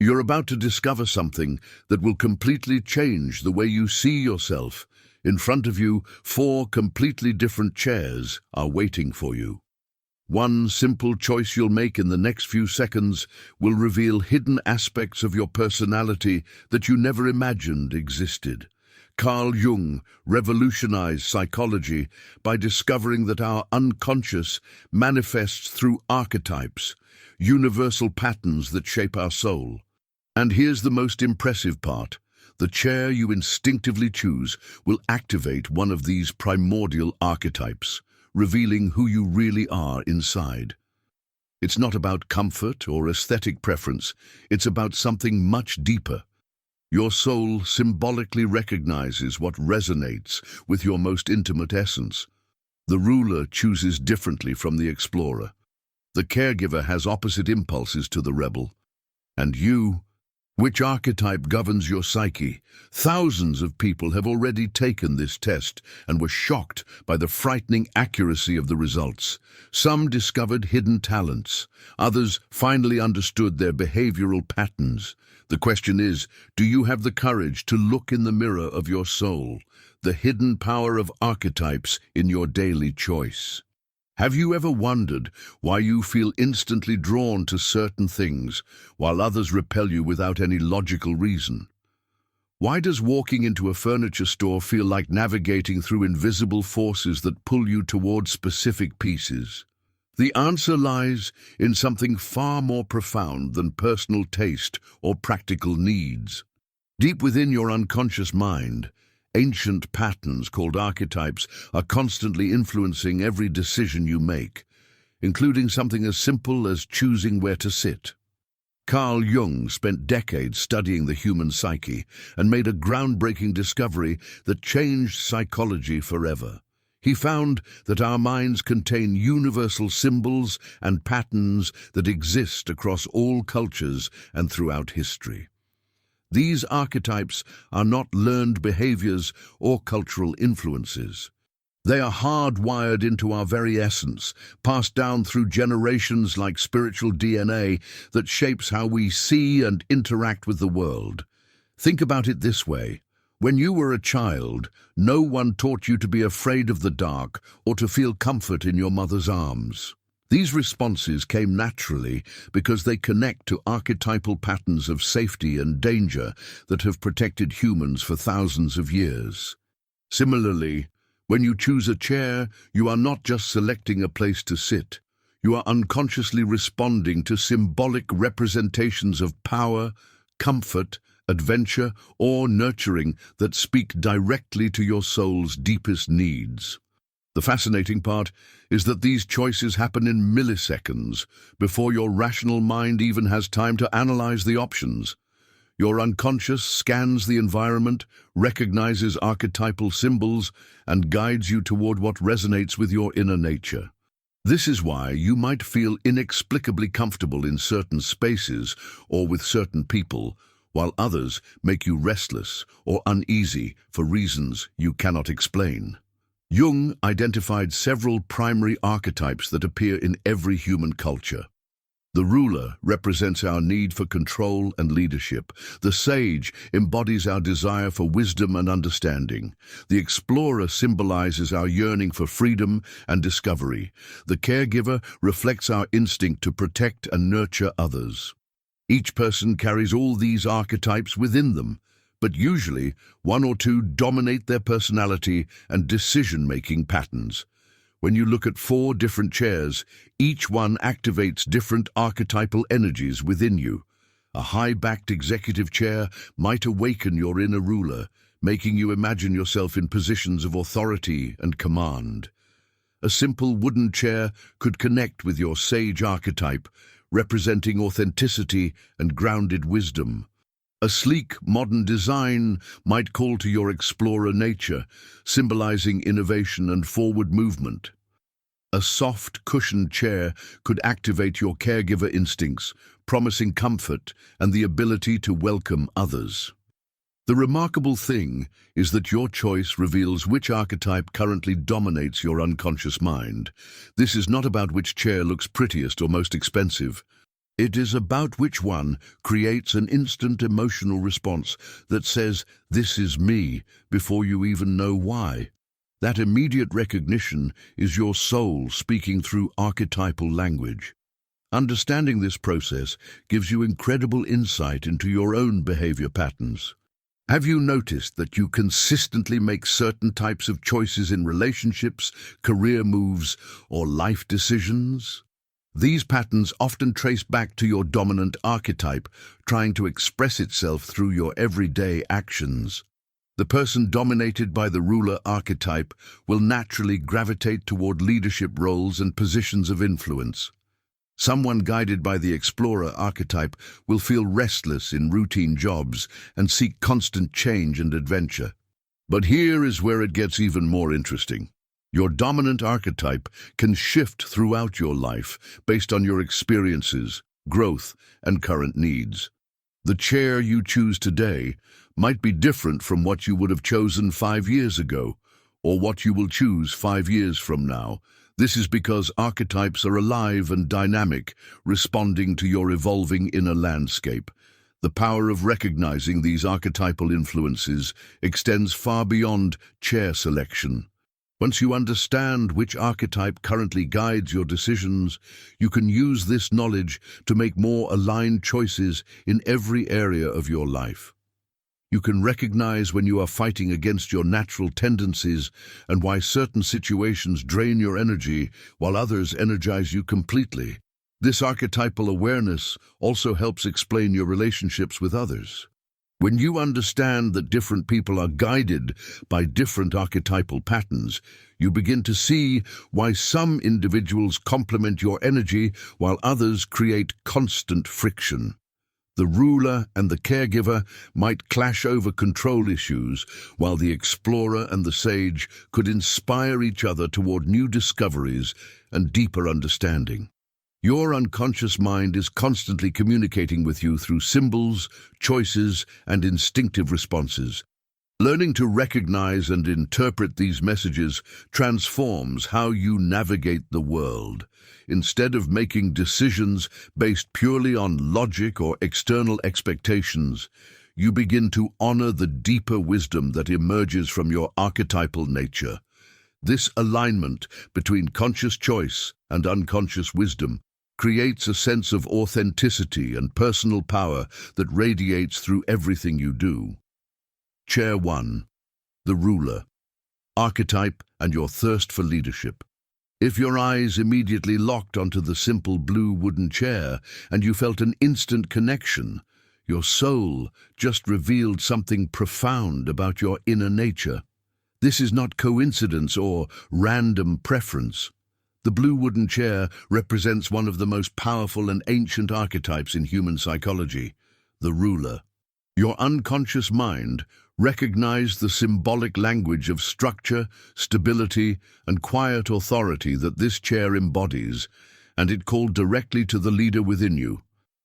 You're about to discover something that will completely change the way you see yourself. In front of you, 4 completely different chairs are waiting for you. One simple choice you'll make in the next few seconds will reveal hidden aspects of your personality that you never imagined existed. Carl Jung revolutionized psychology by discovering that our unconscious manifests through archetypes, universal patterns that shape our soul. And here's the most impressive part. The chair you instinctively choose will activate one of these primordial archetypes, revealing who you really are inside. It's not about comfort or aesthetic preference, it's about something much deeper. Your soul symbolically recognizes what resonates with your most intimate essence. The ruler chooses differently from the explorer. The caregiver has opposite impulses to the rebel. And you? Which archetype governs your psyche? Thousands of people have already taken this test and were shocked by the frightening accuracy of the results. Some discovered hidden talents. Others finally understood their behavioral patterns. The question is, do you have the courage to look in the mirror of your soul, the hidden power of archetypes in your daily choice? Have you ever wondered why you feel instantly drawn to certain things, while others repel you without any logical reason? Why does walking into a furniture store feel like navigating through invisible forces that pull you toward specific pieces? The answer lies in something far more profound than personal taste or practical needs. Deep within your unconscious mind, ancient patterns called archetypes are constantly influencing every decision you make, including something as simple as choosing where to sit. Carl Jung spent decades studying the human psyche and made a groundbreaking discovery that changed psychology forever. He found that our minds contain universal symbols and patterns that exist across all cultures and throughout history. These archetypes are not learned behaviors or cultural influences. They are hardwired into our very essence, passed down through generations like spiritual DNA that shapes how we see and interact with the world. Think about it this way. When you were a child, no one taught you to be afraid of the dark or to feel comfort in your mother's arms. These responses came naturally because they connect to archetypal patterns of safety and danger that have protected humans for thousands of years. Similarly, when you choose a chair, you are not just selecting a place to sit. You are unconsciously responding to symbolic representations of power, comfort, adventure, or nurturing that speak directly to your soul's deepest needs. The fascinating part is that these choices happen in milliseconds before your rational mind even has time to analyze the options. Your unconscious scans the environment, recognizes archetypal symbols, and guides you toward what resonates with your inner nature. This is why you might feel inexplicably comfortable in certain spaces or with certain people, while others make you restless or uneasy for reasons you cannot explain. Jung identified several primary archetypes that appear in every human culture. The ruler represents our need for control and leadership. The sage embodies our desire for wisdom and understanding. The explorer symbolizes our yearning for freedom and discovery. The caregiver reflects our instinct to protect and nurture others. Each person carries all these archetypes within them, but usually one or two dominate their personality and decision-making patterns. When you look at 4 different chairs, each one activates different archetypal energies within you. A high-backed executive chair might awaken your inner ruler, making you imagine yourself in positions of authority and command. A simple wooden chair could connect with your sage archetype, representing authenticity and grounded wisdom. A sleek, modern design might call to your explorer nature, symbolizing innovation and forward movement. A soft, cushioned chair could activate your caregiver instincts, promising comfort and the ability to welcome others. The remarkable thing is that your choice reveals which archetype currently dominates your unconscious mind. This is not about which chair looks prettiest or most expensive. It is about which one creates an instant emotional response that says, "This is me," before you even know why. That immediate recognition is your soul speaking through archetypal language. Understanding this process gives you incredible insight into your own behavior patterns. Have you noticed that you consistently make certain types of choices in relationships, career moves, or life decisions? These patterns often trace back to your dominant archetype, trying to express itself through your everyday actions. The person dominated by the ruler archetype will naturally gravitate toward leadership roles and positions of influence. Someone guided by the explorer archetype will feel restless in routine jobs and seek constant change and adventure. But here is where it gets even more interesting. Your dominant archetype can shift throughout your life based on your experiences, growth, and current needs. The chair you choose today might be different from what you would have chosen 5 years ago, or what you will choose 5 years from now. This is because archetypes are alive and dynamic, responding to your evolving inner landscape. The power of recognizing these archetypal influences extends far beyond chair selection. Once you understand which archetype currently guides your decisions, you can use this knowledge to make more aligned choices in every area of your life. You can recognize when you are fighting against your natural tendencies and why certain situations drain your energy while others energize you completely. This archetypal awareness also helps explain your relationships with others. When you understand that different people are guided by different archetypal patterns, you begin to see why some individuals complement your energy while others create constant friction. The ruler and the caregiver might clash over control issues, while the explorer and the sage could inspire each other toward new discoveries and deeper understanding. Your unconscious mind is constantly communicating with you through symbols, choices, and instinctive responses. Learning to recognize and interpret these messages transforms how you navigate the world. Instead of making decisions based purely on logic or external expectations, you begin to honor the deeper wisdom that emerges from your archetypal nature. This alignment between conscious choice and unconscious wisdom creates a sense of authenticity and personal power that radiates through everything you do. Chair 1. The ruler. Archetype and your thirst for leadership. If your eyes immediately locked onto the simple blue wooden chair and you felt an instant connection, your soul just revealed something profound about your inner nature. This is not coincidence or random preference. The blue wooden chair represents one of the most powerful and ancient archetypes in human psychology, the ruler. Your unconscious mind recognized the symbolic language of structure, stability, and quiet authority that this chair embodies, and it called directly to the leader within you.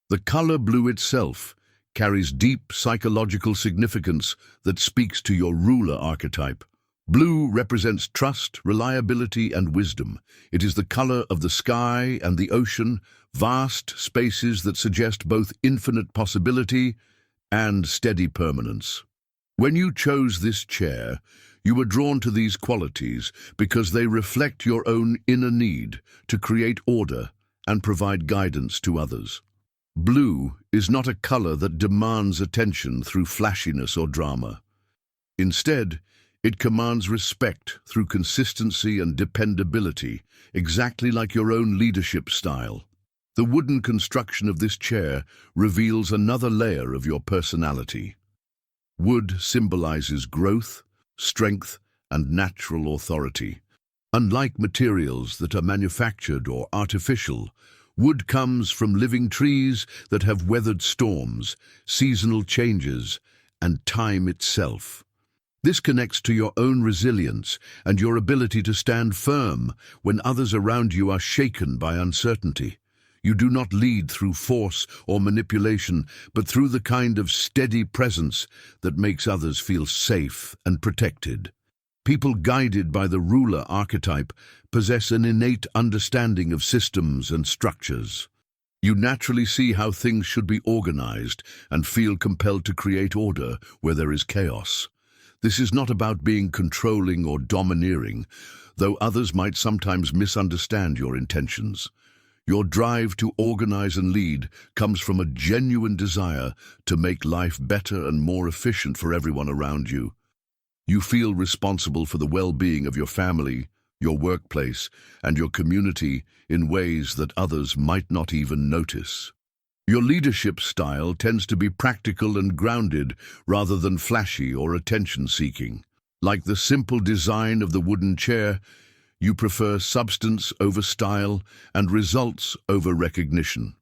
The color blue itself carries deep psychological significance that speaks to your ruler archetype. Blue represents trust, reliability, and wisdom. It is the color of the sky and the ocean, vast spaces that suggest both infinite possibility and steady permanence. When you chose this chair, you were drawn to these qualities because they reflect your own inner need to create order and provide guidance to others. Blue is not a color that demands attention through flashiness or drama. Instead, it commands respect through consistency and dependability, exactly like your own leadership style. The wooden construction of this chair reveals another layer of your personality. Wood symbolizes growth, strength, and natural authority. Unlike materials that are manufactured or artificial, wood comes from living trees that have weathered storms, seasonal changes, and time itself. This connects to your own resilience and your ability to stand firm when others around you are shaken by uncertainty. You do not lead through force or manipulation, but through the kind of steady presence that makes others feel safe and protected. People guided by the ruler archetype possess an innate understanding of systems and structures. You naturally see how things should be organized and feel compelled to create order where there is chaos. This is not about being controlling or domineering, though others might sometimes misunderstand your intentions. Your drive to organize and lead comes from a genuine desire to make life better and more efficient for everyone around you. You feel responsible for the well-being of your family, your workplace, and your community in ways that others might not even notice. Your leadership style tends to be practical and grounded rather than flashy or attention-seeking. Like the simple design of the wooden chair, you prefer substance over style and results over recognition.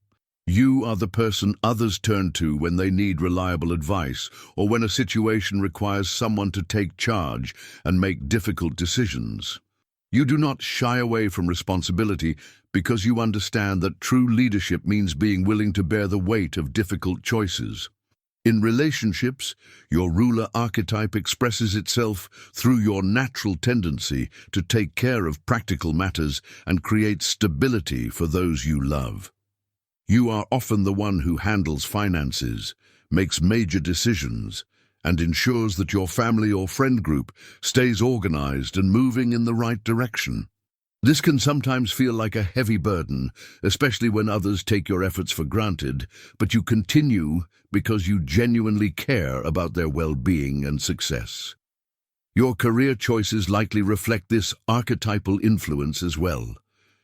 You are the person others turn to when they need reliable advice or when a situation requires someone to take charge and make difficult decisions. You do not shy away from responsibility because you understand that true leadership means being willing to bear the weight of difficult choices. In relationships, your ruler archetype expresses itself through your natural tendency to take care of practical matters and create stability for those you love. You are often the one who handles finances, makes major decisions, and ensures that your family or friend group stays organized and moving in the right direction. This can sometimes feel like a heavy burden, especially when others take your efforts for granted, but you continue because you genuinely care about their well-being and success. Your career choices likely reflect this archetypal influence as well.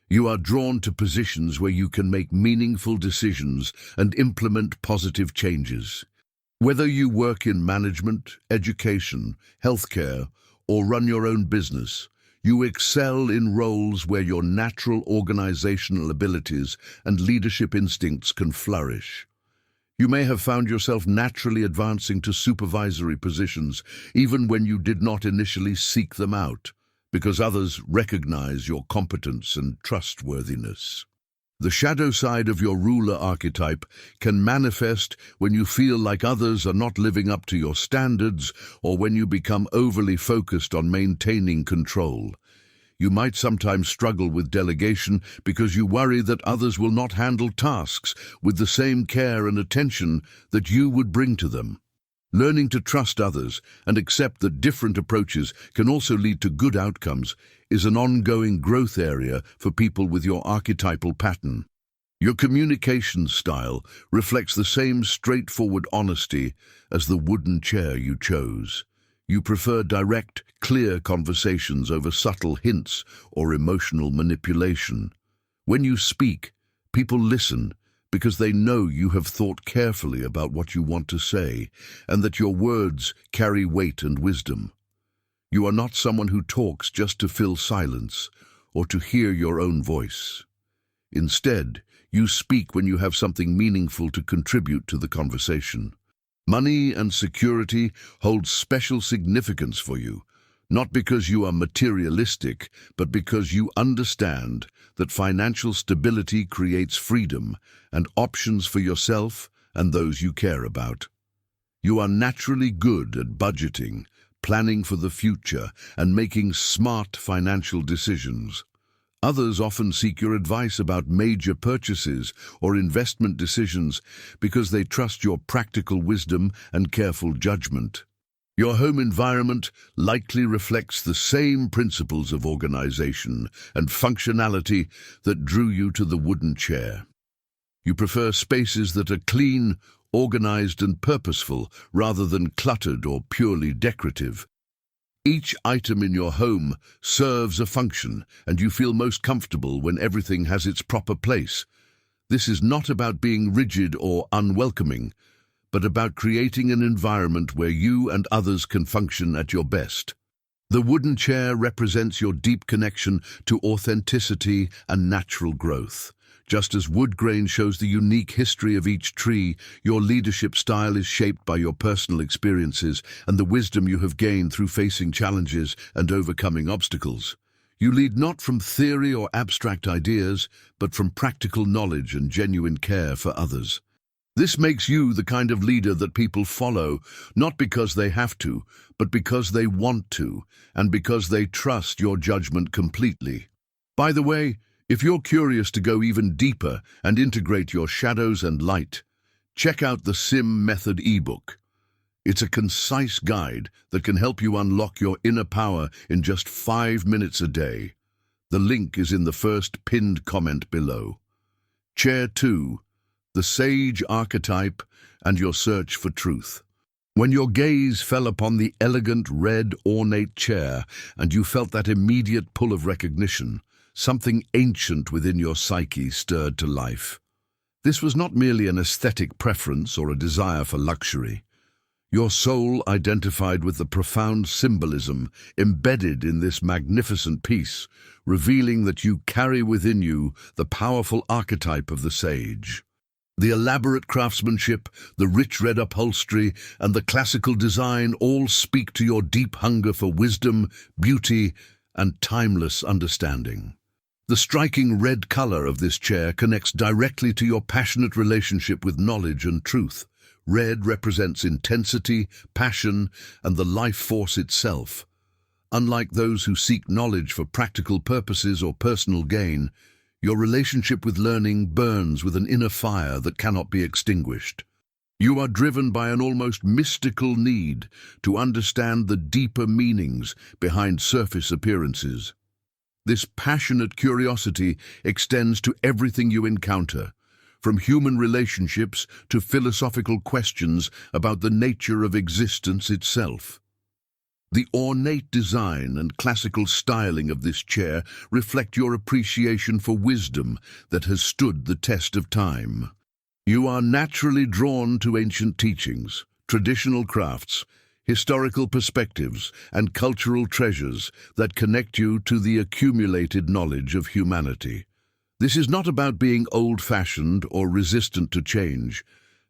You are drawn to positions where you can make meaningful decisions and implement positive changes. Whether you work in management, education, healthcare, or run your own business, you excel in roles where your natural organizational abilities and leadership instincts can flourish. You may have found yourself naturally advancing to supervisory positions, even when you did not initially seek them out, because others recognize your competence and trustworthiness. The shadow side of your ruler archetype can manifest when you feel like others are not living up to your standards or when you become overly focused on maintaining control. You might sometimes struggle with delegation because you worry that others will not handle tasks with the same care and attention that you would bring to them. Learning to trust others and accept that different approaches can also lead to good outcomes is an ongoing growth area for people with your archetypal pattern. Your communication style reflects the same straightforward honesty as the wooden chair you chose. You prefer direct, clear conversations over subtle hints or emotional manipulation. When you speak, people listen because they know you have thought carefully about what you want to say and that your words carry weight and wisdom. You are not someone who talks just to fill silence or to hear your own voice. Instead, you speak when you have something meaningful to contribute to the conversation. Money and security hold special significance for you, not because you are materialistic, but because you understand that financial stability creates freedom and options for yourself and those you care about. You are naturally good at budgeting, planning for the future, and making smart financial decisions. Others often seek your advice about major purchases or investment decisions because they trust your practical wisdom and careful judgment. Your home environment likely reflects the same principles of organization and functionality that drew you to the wooden chair. You prefer spaces that are clean, organized, and purposeful rather than cluttered or purely decorative. Each item in your home serves a function, and you feel most comfortable when everything has its proper place. This is not about being rigid or unwelcoming, but about creating an environment where you and others can function at your best. The wooden chair represents your deep connection to authenticity and natural growth. Just as wood grain shows the unique history of each tree, your leadership style is shaped by your personal experiences and the wisdom you have gained through facing challenges and overcoming obstacles. You lead not from theory or abstract ideas, but from practical knowledge and genuine care for others. This makes you the kind of leader that people follow, not because they have to, but because they want to, and because they trust your judgment completely. By the way, If you're curious to go even deeper and integrate your shadows and light, check out the Sim Method ebook. It's a concise guide that can help you unlock your inner power in just 5 minutes a day. The link is in the first pinned comment below. Chair 2, the Sage Archetype and Your Search for Truth. When your gaze fell upon the elegant red ornate chair and you felt that immediate pull of recognition, something ancient within your psyche stirred to life. This was not merely an aesthetic preference or a desire for luxury. Your soul identified with the profound symbolism embedded in this magnificent piece, revealing that you carry within you the powerful archetype of the sage. The elaborate craftsmanship, the rich red upholstery, and the classical design all speak to your deep hunger for wisdom, beauty, and timeless understanding. The striking red color of this chair connects directly to your passionate relationship with knowledge and truth. Red represents intensity, passion, and the life force itself. Unlike those who seek knowledge for practical purposes or personal gain, your relationship with learning burns with an inner fire that cannot be extinguished. You are driven by an almost mystical need to understand the deeper meanings behind surface appearances. This passionate curiosity extends to everything you encounter, from human relationships to philosophical questions about the nature of existence itself. The ornate design and classical styling of this chair reflect your appreciation for wisdom that has stood the test of time. You are naturally drawn to ancient teachings, traditional crafts, historical perspectives, and cultural treasures that connect you to the accumulated knowledge of humanity. This is not about being old-fashioned or resistant to change,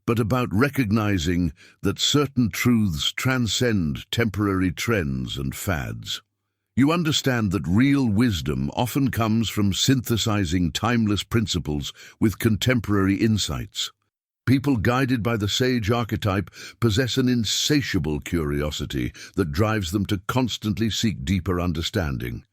but about recognizing that certain truths transcend temporary trends and fads. You understand that real wisdom often comes from synthesizing timeless principles with contemporary insights. People guided by the sage archetype possess an insatiable curiosity that drives them to constantly seek deeper understanding.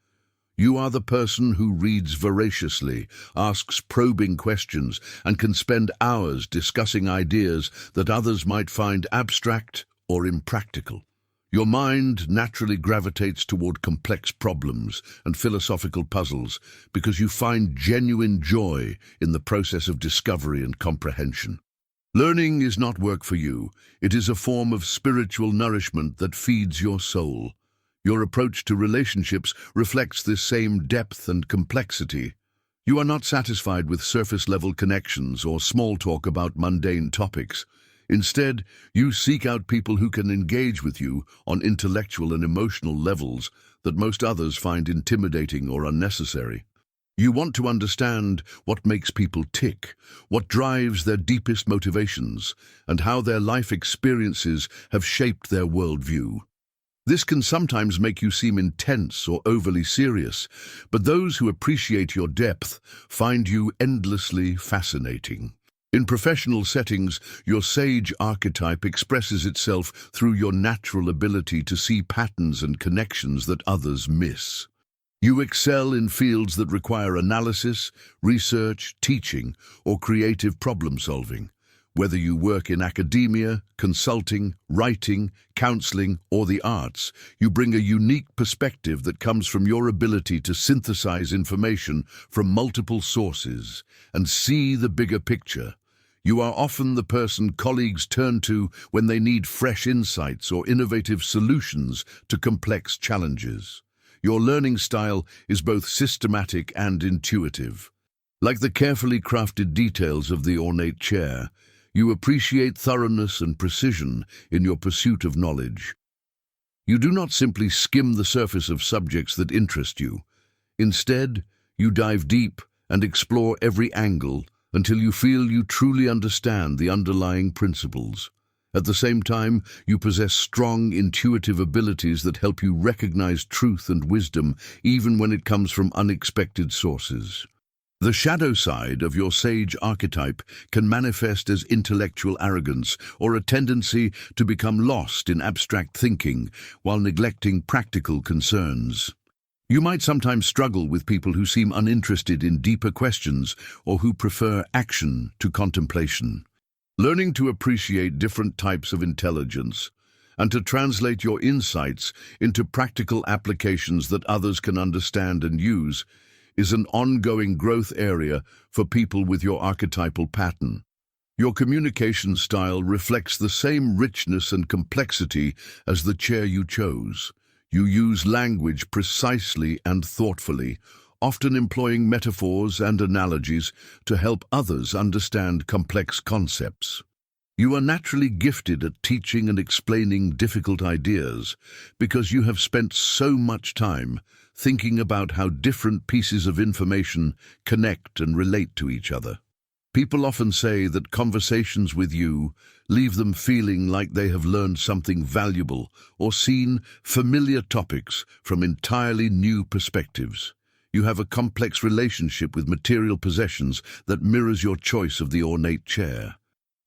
You are the person who reads voraciously, asks probing questions, and can spend hours discussing ideas that others might find abstract or impractical. Your mind naturally gravitates toward complex problems and philosophical puzzles because you find genuine joy in the process of discovery and comprehension. Learning is not work for you. It is a form of spiritual nourishment that feeds your soul. Your approach to relationships reflects this same depth and complexity. You are not satisfied with surface-level connections or small talk about mundane topics. Instead, you seek out people who can engage with you on intellectual and emotional levels that most others find intimidating or unnecessary. You want to understand what makes people tick, what drives their deepest motivations, and how their life experiences have shaped their worldview. This can sometimes make you seem intense or overly serious, but those who appreciate your depth find you endlessly fascinating. In professional settings, your sage archetype expresses itself through your natural ability to see patterns and connections that others miss. You excel in fields that require analysis, research, teaching, or creative problem-solving. Whether you work in academia, consulting, writing, counseling, or the arts, you bring a unique perspective that comes from your ability to synthesize information from multiple sources and see the bigger picture. You are often the person colleagues turn to when they need fresh insights or innovative solutions to complex challenges. Your learning style is both systematic and intuitive. Like the carefully crafted details of the ornate chair, you appreciate thoroughness and precision in your pursuit of knowledge. You do not simply skim the surface of subjects that interest you. Instead, you dive deep and explore every angle until you feel you truly understand the underlying principles. At the same time, you possess strong, intuitive abilities that help you recognize truth and wisdom even when it comes from unexpected sources. The shadow side of your sage archetype can manifest as intellectual arrogance or a tendency to become lost in abstract thinking while neglecting practical concerns. You might sometimes struggle with people who seem uninterested in deeper questions or who prefer action to contemplation. Learning to appreciate different types of intelligence and to translate your insights into practical applications that others can understand and use is an ongoing growth area for people with your archetypal pattern. Your communication style reflects the same richness and complexity as the chair you chose. You use language precisely and thoughtfully, often employing metaphors and analogies to help others understand complex concepts. You are naturally gifted at teaching and explaining difficult ideas because you have spent so much time thinking about how different pieces of information connect and relate to each other. People often say that conversations with you leave them feeling like they have learned something valuable or seen familiar topics from entirely new perspectives. You have a complex relationship with material possessions that mirrors your choice of the ornate chair.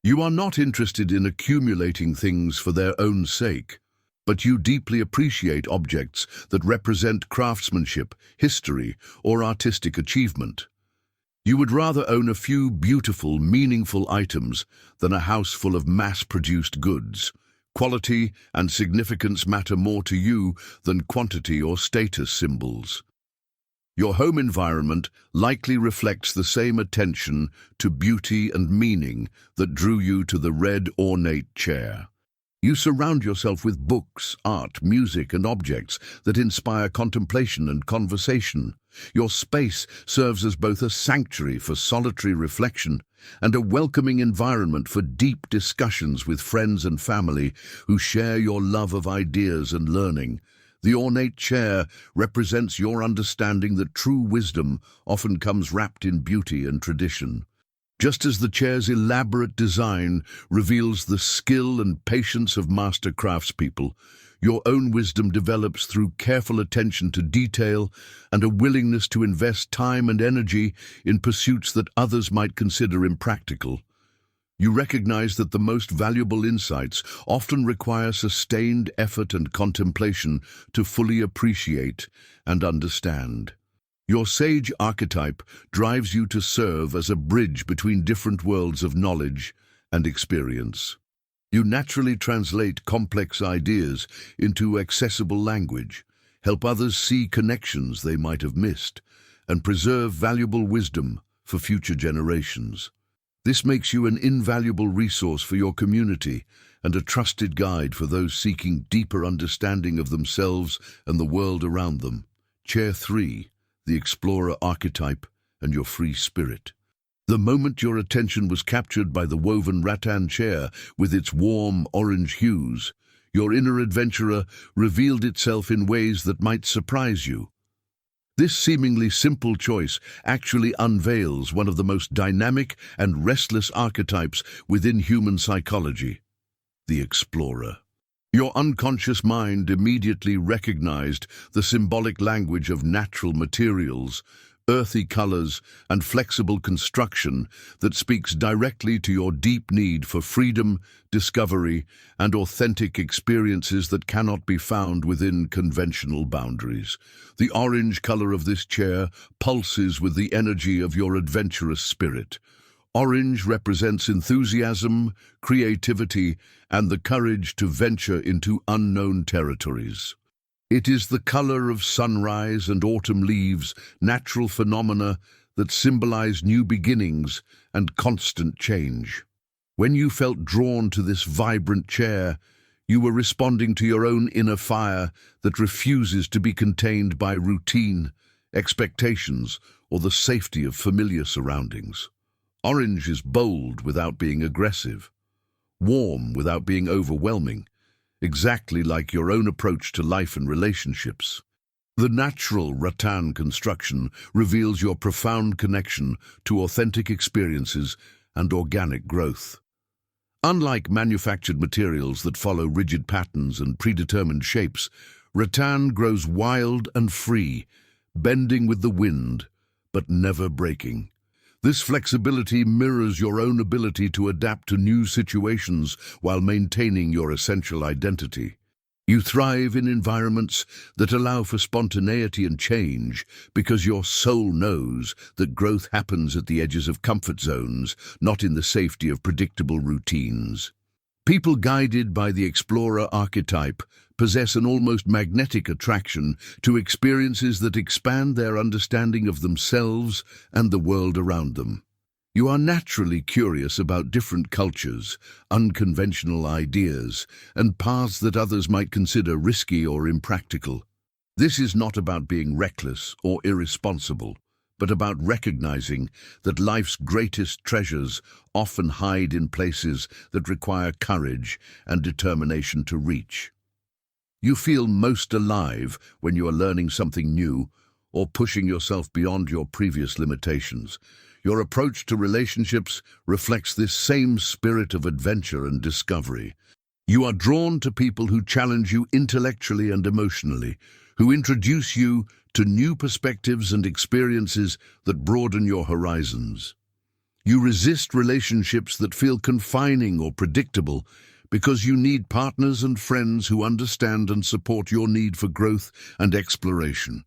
You are not interested in accumulating things for their own sake, but you deeply appreciate objects that represent craftsmanship, history, or artistic achievement. You would rather own a few beautiful, meaningful items than a house full of mass-produced goods. Quality and significance matter more to you than quantity or status symbols. Your home environment likely reflects the same attention to beauty and meaning that drew you to the red ornate chair. You surround yourself with books, art, music, and objects that inspire contemplation and conversation. Your space serves as both a sanctuary for solitary reflection and a welcoming environment for deep discussions with friends and family who share your love of ideas and learning. The ornate chair represents your understanding that true wisdom often comes wrapped in beauty and tradition. Just as the chair's elaborate design reveals the skill and patience of master craftspeople, your own wisdom develops through careful attention to detail and a willingness to invest time and energy in pursuits that others might consider impractical. You recognize that the most valuable insights often require sustained effort and contemplation to fully appreciate and understand. Your sage archetype drives you to serve as a bridge between different worlds of knowledge and experience. You naturally translate complex ideas into accessible language, help others see connections they might have missed, and preserve valuable wisdom for future generations. This makes you an invaluable resource for your community and a trusted guide for those seeking deeper understanding of themselves and the world around them. Chair 3. The explorer archetype and your free spirit. The moment your attention was captured by the woven rattan chair with its warm orange hues, your inner adventurer revealed itself in ways that might surprise you. This seemingly simple choice actually unveils one of the most dynamic and restless archetypes within human psychology, the explorer. Your unconscious mind immediately recognized the symbolic language of natural materials, earthy colors, and flexible construction that speaks directly to your deep need for freedom, discovery, and authentic experiences that cannot be found within conventional boundaries. The orange color of this chair pulses with the energy of your adventurous spirit. Orange represents enthusiasm, creativity, and the courage to venture into unknown territories. It is the color of sunrise and autumn leaves, natural phenomena that symbolize new beginnings and constant change. When you felt drawn to this vibrant chair, you were responding to your own inner fire that refuses to be contained by routine, expectations, or the safety of familiar surroundings. Orange is bold without being aggressive, warm without being overwhelming, exactly like your own approach to life and relationships. The natural rattan construction reveals your profound connection to authentic experiences and organic growth. Unlike manufactured materials that follow rigid patterns and predetermined shapes, rattan grows wild and free, bending with the wind, but never breaking. This flexibility mirrors your own ability to adapt to new situations while maintaining your essential identity. You thrive in environments that allow for spontaneity and change because your soul knows that growth happens at the edges of comfort zones, not in the safety of predictable routines. People guided by the explorer archetype possess an almost magnetic attraction to experiences that expand their understanding of themselves and the world around them. You are naturally curious about different cultures, unconventional ideas, and paths that others might consider risky or impractical. This is not about being reckless or irresponsible, but about recognizing that life's greatest treasures often hide in places that require courage and determination to reach. You feel most alive when you are learning something new or pushing yourself beyond your previous limitations. Your approach to relationships reflects this same spirit of adventure and discovery. You are drawn to people who challenge you intellectually and emotionally, who introduce you to new perspectives and experiences that broaden your horizons. You resist relationships that feel confining or predictable because you need partners and friends who understand and support your need for growth and exploration.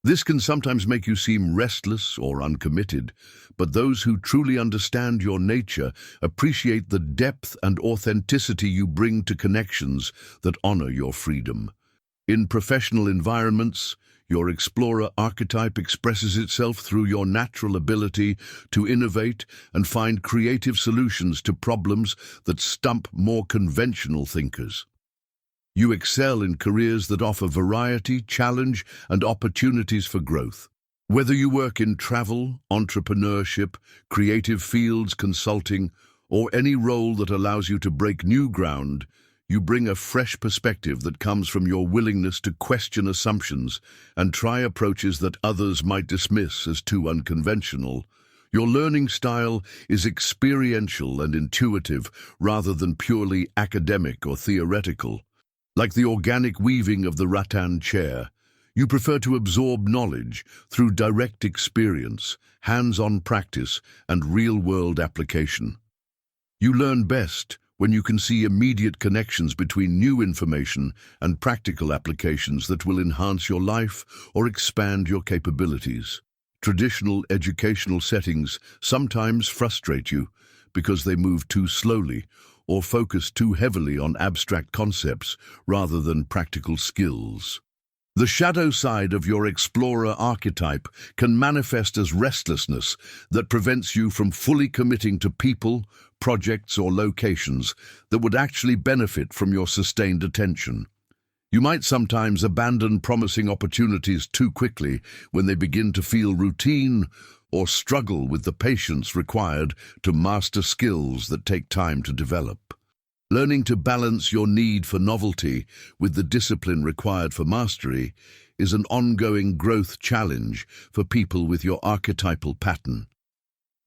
This can sometimes make you seem restless or uncommitted, but those who truly understand your nature appreciate the depth and authenticity you bring to connections that honor your freedom. In professional environments, your explorer archetype expresses itself through your natural ability to innovate and find creative solutions to problems that stump more conventional thinkers. You excel in careers that offer variety, challenge, and opportunities for growth. Whether you work in travel, entrepreneurship, creative fields, consulting, or any role that allows you to break new ground, you bring a fresh perspective that comes from your willingness to question assumptions and try approaches that others might dismiss as too unconventional. Your learning style is experiential and intuitive rather than purely academic or theoretical. Like the organic weaving of the rattan chair, you prefer to absorb knowledge through direct experience, hands-on practice, and real-world application. You learn best when you can see immediate connections between new information and practical applications that will enhance your life or expand your capabilities. Traditional educational settings sometimes frustrate you because they move too slowly or focus too heavily on abstract concepts rather than practical skills. The shadow side of your explorer archetype can manifest as restlessness that prevents you from fully committing to people, projects, or locations that would actually benefit from your sustained attention. You might sometimes abandon promising opportunities too quickly when they begin to feel routine or struggle with the patience required to master skills that take time to develop. Learning to balance your need for novelty with the discipline required for mastery is an ongoing growth challenge for people with your archetypal pattern.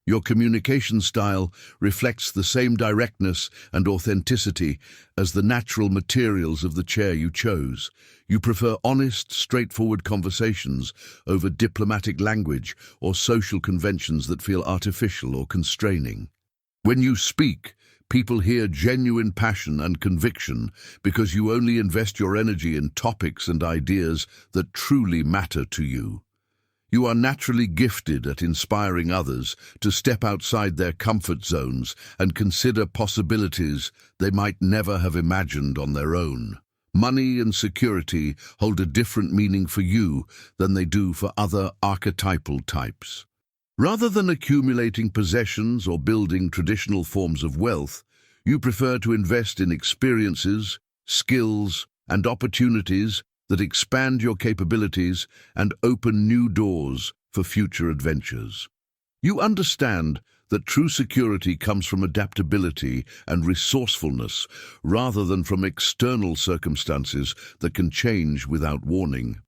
Your communication style reflects the same directness and authenticity as the natural materials of the chair you chose. You prefer honest, straightforward conversations over diplomatic language or social conventions that feel artificial or constraining. When you speak, people hear genuine passion and conviction because you only invest your energy in topics and ideas that truly matter to you. You are naturally gifted at inspiring others to step outside their comfort zones and consider possibilities they might never have imagined on their own. Money and security hold a different meaning for you than they do for other archetypal types. Rather than accumulating possessions or building traditional forms of wealth, you prefer to invest in experiences, skills, and opportunities that expand your capabilities and open new doors for future adventures. You understand that true security comes from adaptability and resourcefulness rather than from external circumstances that can change without warning.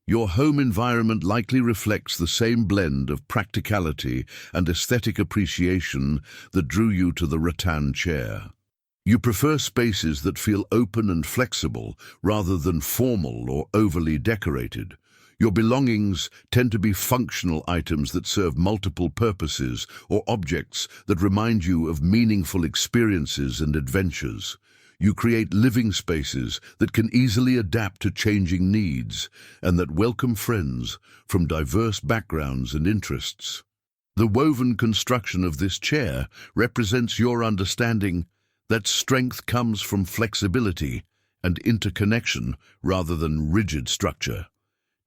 Your home environment likely reflects the same blend of practicality and aesthetic appreciation that drew you to the rattan chair. You prefer spaces that feel open and flexible rather than formal or overly decorated. Your belongings tend to be functional items that serve multiple purposes or objects that remind you of meaningful experiences and adventures. You create living spaces that can easily adapt to changing needs and that welcome friends from diverse backgrounds and interests. The woven construction of this chair represents your understanding that strength comes from flexibility and interconnection rather than rigid structure.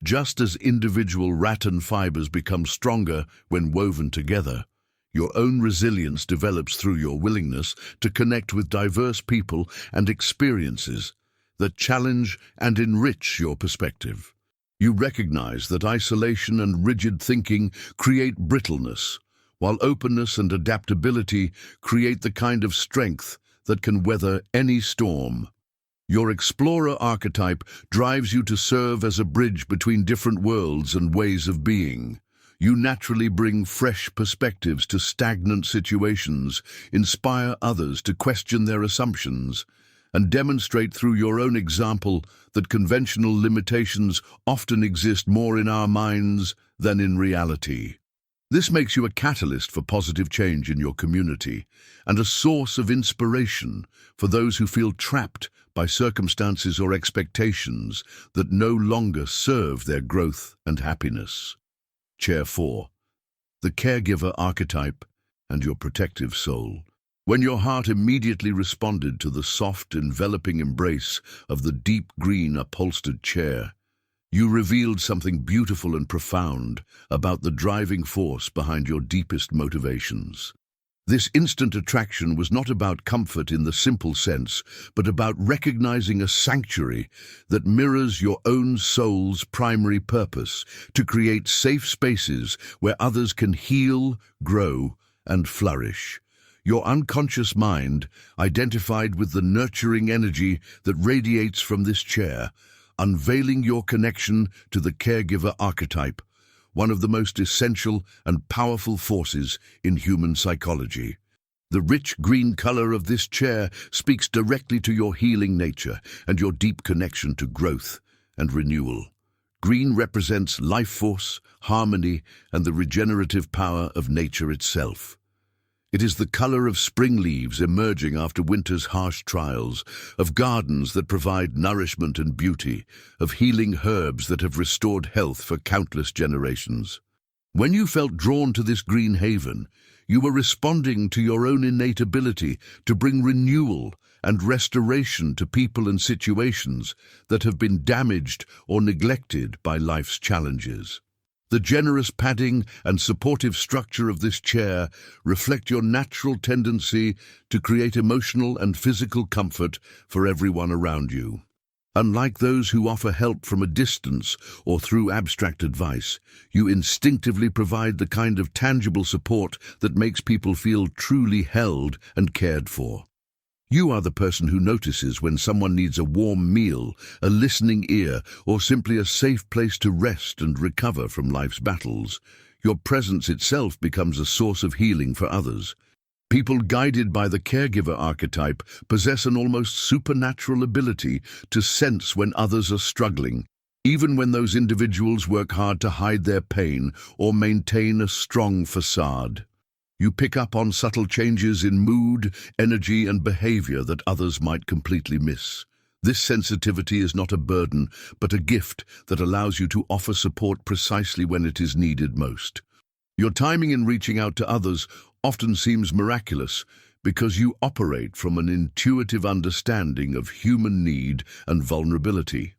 Just as individual rattan fibers become stronger when woven together, your own resilience develops through your willingness to connect with diverse people and experiences that challenge and enrich your perspective. You recognize that isolation and rigid thinking create brittleness, while openness and adaptability create the kind of strength that can weather any storm. Your explorer archetype drives you to serve as a bridge between different worlds and ways of being. You naturally bring fresh perspectives to stagnant situations, inspire others to question their assumptions, and demonstrate through your own example that conventional limitations often exist more in our minds than in reality. This makes you a catalyst for positive change in your community and a source of inspiration for those who feel trapped by circumstances or expectations that no longer serve their growth and happiness. Chair 4. The caregiver archetype and your protective soul. When your heart immediately responded to the soft, enveloping embrace of the deep green upholstered chair, you revealed something beautiful and profound about the driving force behind your deepest motivations. This instant attraction was not about comfort in the simple sense, but about recognizing a sanctuary that mirrors your own soul's primary purpose, to create safe spaces where others can heal, grow, and flourish. Your unconscious mind identified with the nurturing energy that radiates from this chair, unveiling your connection to the caregiver archetype, one of the most essential and powerful forces in human psychology. The rich green color of this chair speaks directly to your healing nature and your deep connection to growth and renewal. Green represents life force, harmony, and the regenerative power of nature itself. It is the color of spring leaves emerging after winter's harsh trials, of gardens that provide nourishment and beauty, of healing herbs that have restored health for countless generations. When you felt drawn to this green haven, you were responding to your own innate ability to bring renewal and restoration to people and situations that have been damaged or neglected by life's challenges. The generous padding and supportive structure of this chair reflect your natural tendency to create emotional and physical comfort for everyone around you. Unlike those who offer help from a distance or through abstract advice, you instinctively provide the kind of tangible support that makes people feel truly held and cared for. You are the person who notices when someone needs a warm meal, a listening ear, or simply a safe place to rest and recover from life's battles. Your presence itself becomes a source of healing for others. People guided by the caregiver archetype possess an almost supernatural ability to sense when others are struggling, even when those individuals work hard to hide their pain or maintain a strong facade. You pick up on subtle changes in mood, energy, and behavior that others might completely miss. This sensitivity is not a burden, but a gift that allows you to offer support precisely when it is needed most. Your timing in reaching out to others often seems miraculous because you operate from an intuitive understanding of human need and vulnerability.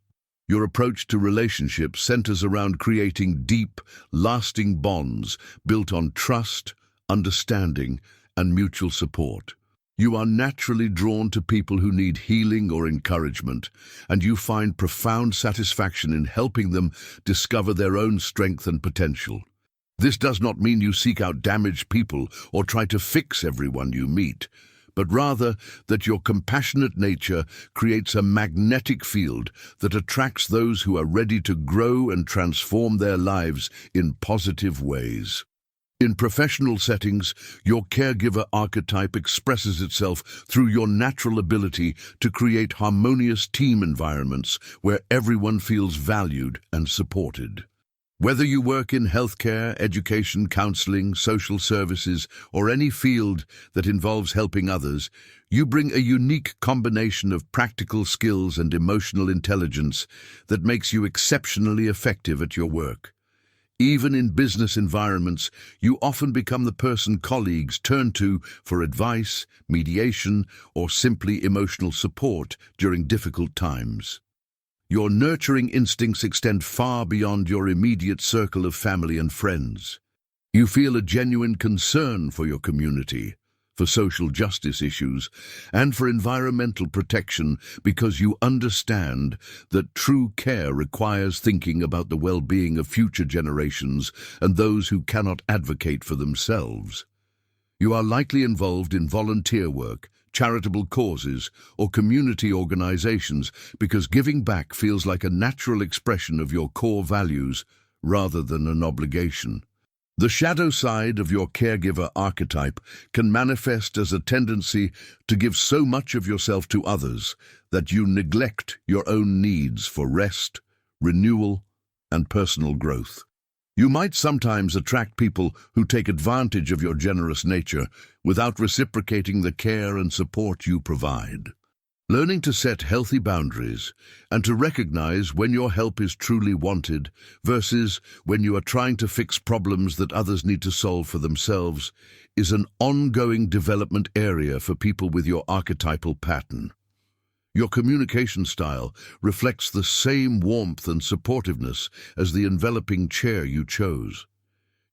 Your approach to relationships centers around creating deep, lasting bonds built on trust, understanding, and mutual support. You are naturally drawn to people who need healing or encouragement, and you find profound satisfaction in helping them discover their own strength and potential. This does not mean you seek out damaged people or try to fix everyone you meet, but rather that your compassionate nature creates a magnetic field that attracts those who are ready to grow and transform their lives in positive ways. In professional settings, your caregiver archetype expresses itself through your natural ability to create harmonious team environments where everyone feels valued and supported. Whether you work in healthcare, education, counseling, social services, or any field that involves helping others, you bring a unique combination of practical skills and emotional intelligence that makes you exceptionally effective at your work. Even in business environments, you often become the person colleagues turn to for advice, mediation, or simply emotional support during difficult times. Your nurturing instincts extend far beyond your immediate circle of family and friends. You feel a genuine concern for your community, for social justice issues, and for environmental protection because you understand that true care requires thinking about the well-being of future generations and those who cannot advocate for themselves. You are likely involved in volunteer work, charitable causes, or community organizations because giving back feels like a natural expression of your core values rather than an obligation. The shadow side of your caregiver archetype can manifest as a tendency to give so much of yourself to others that you neglect your own needs for rest, renewal, and personal growth. You might sometimes attract people who take advantage of your generous nature without reciprocating the care and support you provide. Learning to set healthy boundaries and to recognize when your help is truly wanted versus when you are trying to fix problems that others need to solve for themselves is an ongoing development area for people with your archetypal pattern. Your communication style reflects the same warmth and supportiveness as the enveloping chair you chose.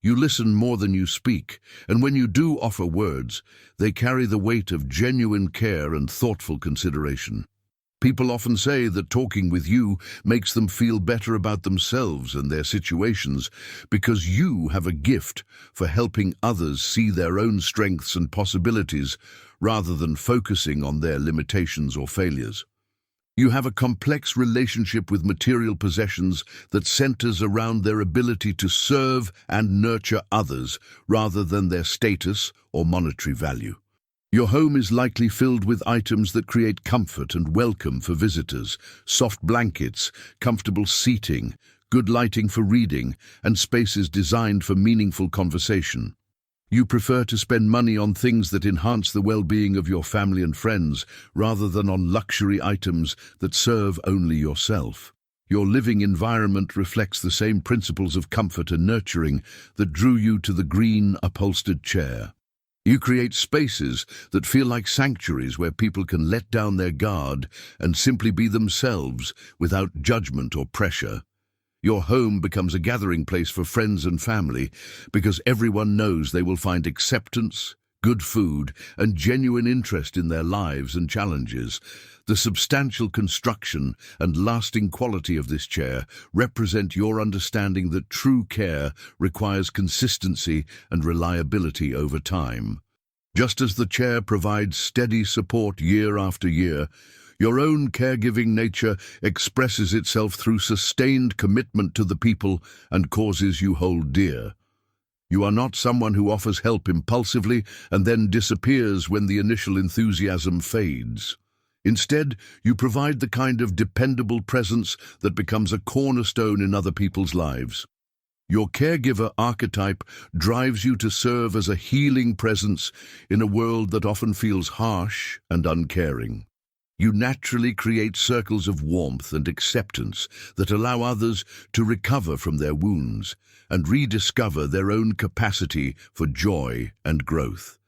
You listen more than you speak, and when you do offer words, they carry the weight of genuine care and thoughtful consideration. People often say that talking with you makes them feel better about themselves and their situations because you have a gift for helping others see their own strengths and possibilities rather than focusing on their limitations or failures. You have a complex relationship with material possessions that centers around their ability to serve and nurture others rather than their status or monetary value. Your home is likely filled with items that create comfort and welcome for visitors, soft blankets, comfortable seating, good lighting for reading, and spaces designed for meaningful conversation. You prefer to spend money on things that enhance the well-being of your family and friends rather than on luxury items that serve only yourself. Your living environment reflects the same principles of comfort and nurturing that drew you to the green, upholstered chair. You create spaces that feel like sanctuaries where people can let down their guard and simply be themselves without judgment or pressure. Your home becomes a gathering place for friends and family because everyone knows they will find acceptance, good food, and genuine interest in their lives and challenges. The substantial construction and lasting quality of this chair represent your understanding that true care requires consistency and reliability over time. Just as the chair provides steady support year after year, your own caregiving nature expresses itself through sustained commitment to the people and causes you hold dear. You are not someone who offers help impulsively and then disappears when the initial enthusiasm fades. Instead, you provide the kind of dependable presence that becomes a cornerstone in other people's lives. Your caregiver archetype drives you to serve as a healing presence in a world that often feels harsh and uncaring. You naturally create circles of warmth and acceptance that allow others to recover from their wounds and rediscover their own capacity for joy and growth.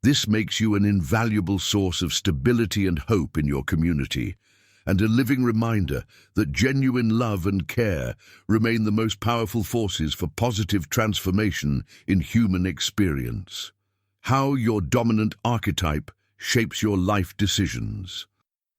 This makes you an invaluable source of stability and hope in your community, and a living reminder that genuine love and care remain the most powerful forces for positive transformation in human experience. How your dominant archetype shapes your life decisions.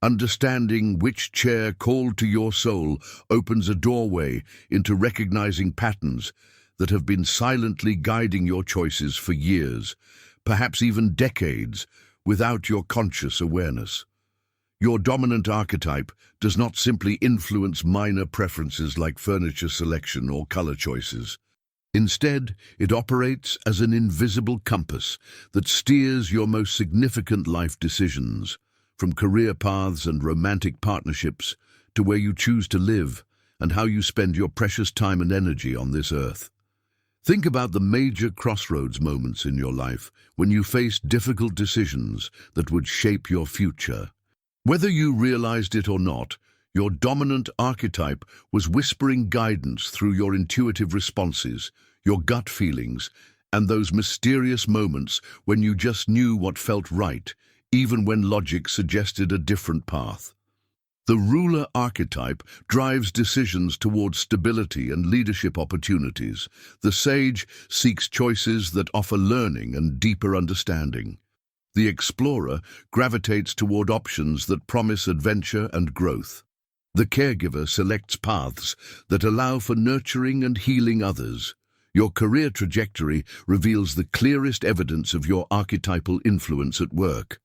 Understanding which chair called to your soul opens a doorway into recognizing patterns that have been silently guiding your choices for years, perhaps even decades, without your conscious awareness. Your dominant archetype does not simply influence minor preferences like furniture selection or color choices. Instead, it operates as an invisible compass that steers your most significant life decisions, from career paths and romantic partnerships to where you choose to live and how you spend your precious time and energy on this earth. Think about the major crossroads moments in your life when you faced difficult decisions that would shape your future. Whether you realized it or not, your dominant archetype was whispering guidance through your intuitive responses, your gut feelings, and those mysterious moments when you just knew what felt right, even when logic suggested a different path. The ruler archetype drives decisions towards stability and leadership opportunities. The sage seeks choices that offer learning and deeper understanding. The explorer gravitates toward options that promise adventure and growth. The caregiver selects paths that allow for nurturing and healing others. Your career trajectory reveals the clearest evidence of your archetypal influence at work.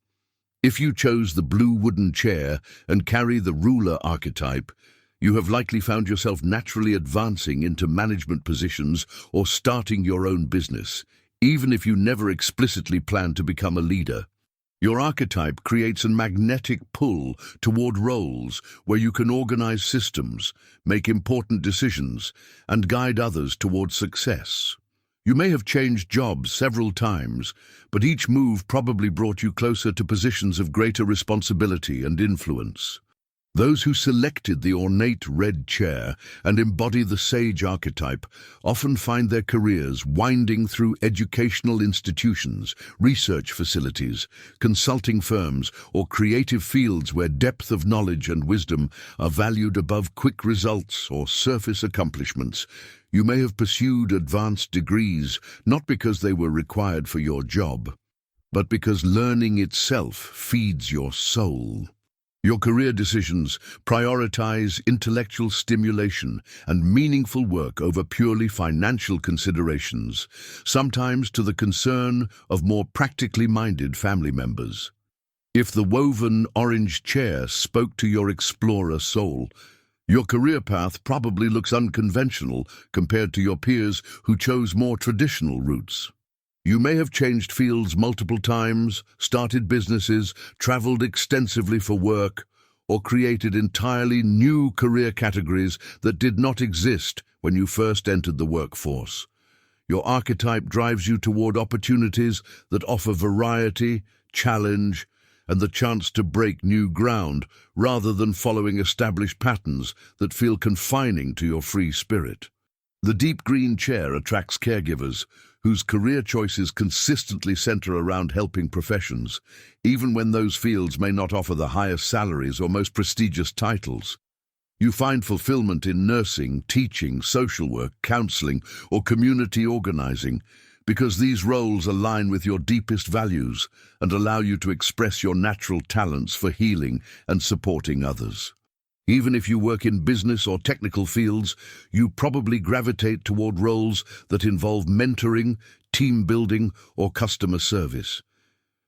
If you chose the blue wooden chair and carry the ruler archetype, you have likely found yourself naturally advancing into management positions or starting your own business, even if you never explicitly planned to become a leader. Your archetype creates a magnetic pull toward roles where you can organize systems, make important decisions, and guide others toward success. You may have changed jobs several times, but each move probably brought you closer to positions of greater responsibility and influence. Those who selected the ornate red chair and embody the sage archetype often find their careers winding through educational institutions, research facilities, consulting firms, or creative fields where depth of knowledge and wisdom are valued above quick results or surface accomplishments. You may have pursued advanced degrees not because they were required for your job, but because learning itself feeds your soul. Your career decisions prioritize intellectual stimulation and meaningful work over purely financial considerations, sometimes to the concern of more practically minded family members. If the woven orange chair spoke to your explorer soul, your career path probably looks unconventional compared to your peers who chose more traditional routes. You may have changed fields multiple times, started businesses, traveled extensively for work, or created entirely new career categories that did not exist when you first entered the workforce. Your archetype drives you toward opportunities that offer variety, challenge, and the chance to break new ground rather than following established patterns that feel confining to your free spirit. The deep green chair attracts caregivers whose career choices consistently center around helping professions, even when those fields may not offer the highest salaries or most prestigious titles. You find fulfillment in nursing, teaching, social work, counseling, or community organizing because these roles align with your deepest values and allow you to express your natural talents for healing and supporting others. Even if you work in business or technical fields, you probably gravitate toward roles that involve mentoring, team building, or customer service.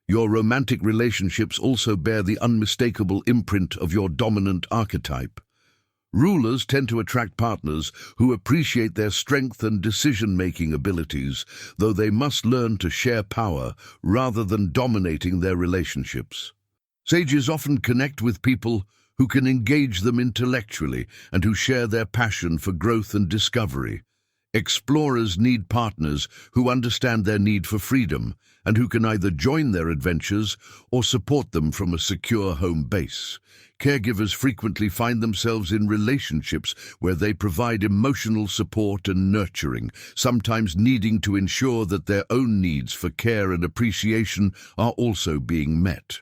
Your romantic relationships also bear the unmistakable imprint of your dominant archetype. Rulers tend to attract partners who appreciate their strength and decision-making abilities, though they must learn to share power rather than dominating their relationships. Sages often connect with people who can engage them intellectually and who share their passion for growth and discovery. Explorers need partners who understand their need for freedom and who can either join their adventures or support them from a secure home base. Caregivers frequently find themselves in relationships where they provide emotional support and nurturing, sometimes needing to ensure that their own needs for care and appreciation are also being met.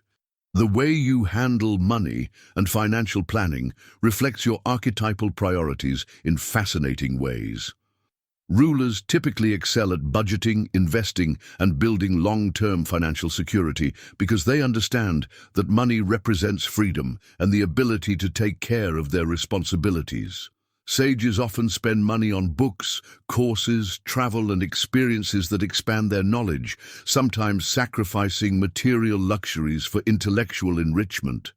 The way you handle money and financial planning reflects your archetypal priorities in fascinating ways. Rulers typically excel at budgeting, investing, and building long-term financial security because they understand that money represents freedom and the ability to take care of their responsibilities. Sages often spend money on books, courses, travel, and experiences that expand their knowledge, sometimes sacrificing material luxuries for intellectual enrichment.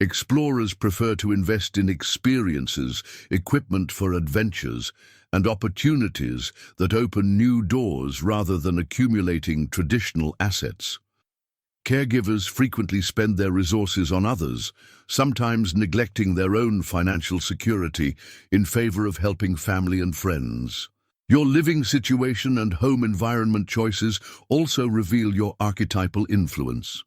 Explorers prefer to invest in experiences, equipment for adventures, and opportunities that open new doors rather than accumulating traditional assets. Caregivers frequently spend their resources on others, sometimes neglecting their own financial security in favor of helping family and friends. Your living situation and home environment choices also reveal your archetypal influence.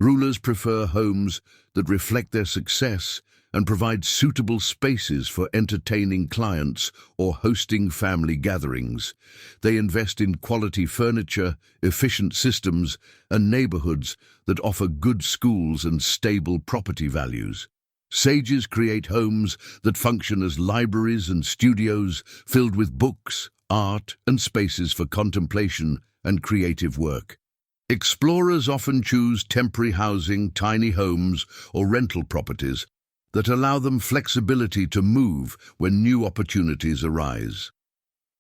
Rulers prefer homes that reflect their success and provide suitable spaces for entertaining clients or hosting family gatherings. They invest in quality furniture, efficient systems, and neighborhoods that offer good schools and stable property values. Sages create homes that function as libraries and studios filled with books, art, and spaces for contemplation and creative work. Explorers often choose temporary housing, tiny homes, or rental properties that allow them flexibility to move when new opportunities arise.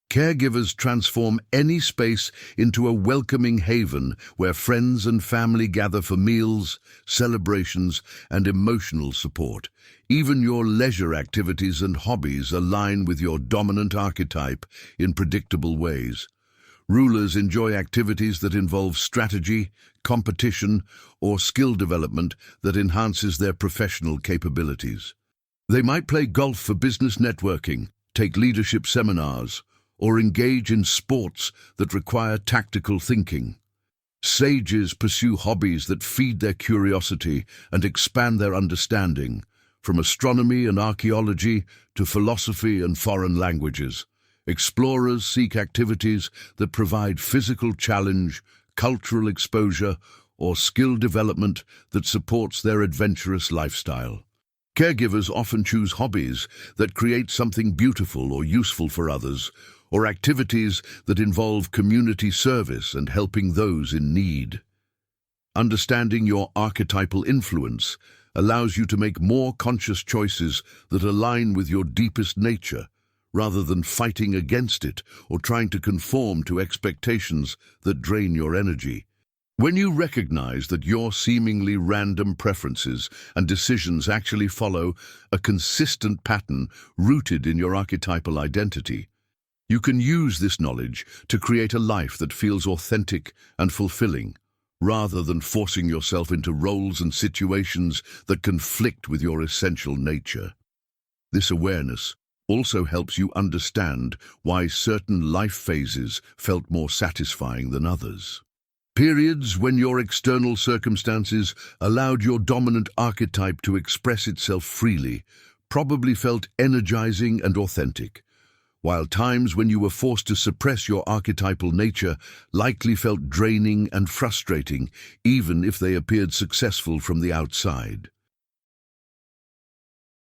Caregivers transform any space into a welcoming haven where friends and family gather for meals, celebrations, and emotional support. Even your leisure activities and hobbies align with your dominant archetype in predictable ways. Rulers enjoy activities that involve strategy, competition, or skill development that enhances their professional capabilities. They might play golf for business networking, take leadership seminars, or engage in sports that require tactical thinking. Sages pursue hobbies that feed their curiosity and expand their understanding, from astronomy and archaeology to philosophy and foreign languages. Explorers seek activities that provide physical challenge, cultural exposure, or skill development that supports their adventurous lifestyle. Caregivers often choose hobbies that create something beautiful or useful for others, or activities that involve community service and helping those in need. Understanding your archetypal influence allows you to make more conscious choices that align with your deepest nature, rather than fighting against it or trying to conform to expectations that drain your energy. When you recognize that your seemingly random preferences and decisions actually follow a consistent pattern rooted in your archetypal identity, you can use this knowledge to create a life that feels authentic and fulfilling, rather than forcing yourself into roles and situations that conflict with your essential nature. This awareness also helps you understand why certain life phases felt more satisfying than others. Periods when your external circumstances allowed your dominant archetype to express itself freely probably felt energizing and authentic, while times when you were forced to suppress your archetypal nature likely felt draining and frustrating, even if they appeared successful from the outside.